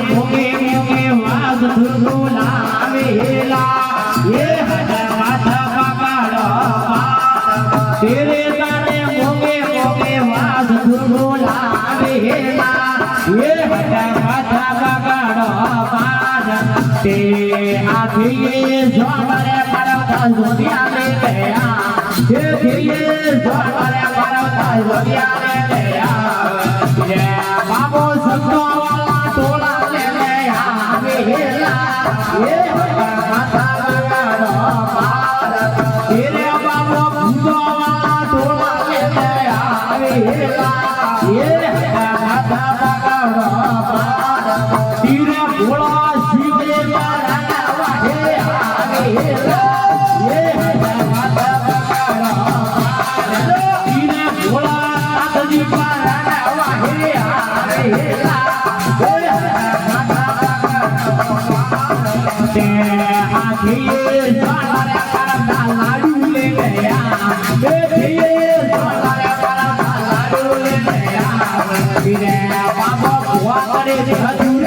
મોગે મોગે વાસ ધુરુ લાવેલા એ હજાર માથા પકડો તેરે તારે મોગે મોગે વાસ ધુરુ લાવેલા એ હજાર માથા પકડો તે આખી જોડે પરવતા જોડિયા લે ગયા તે ધીરે જોડે પરવતા જોડિયા લે ગયા રે બાબો સતો વાલા ટોળા લે ગયા વેલા એ માથા બગાડો પાર ધીરે બાબો ભૂતો વાલા ટોળા લે ગયા વેલા એ માથા બગાડો પાર ધીરે ભોળા શિવે મારા વાહે આવેલા એ માથા બગાડો પાર ધીરે ભોળા સાધજી મારા વાહે આવેલા એ માથા બગાડો પાર તે આખી જાણે કરતા લાડુ લે ગયા એ ધીરે જાણે કરતા લાડુ લે ગયા ધીરે બાબા ભુવા કરે હજુ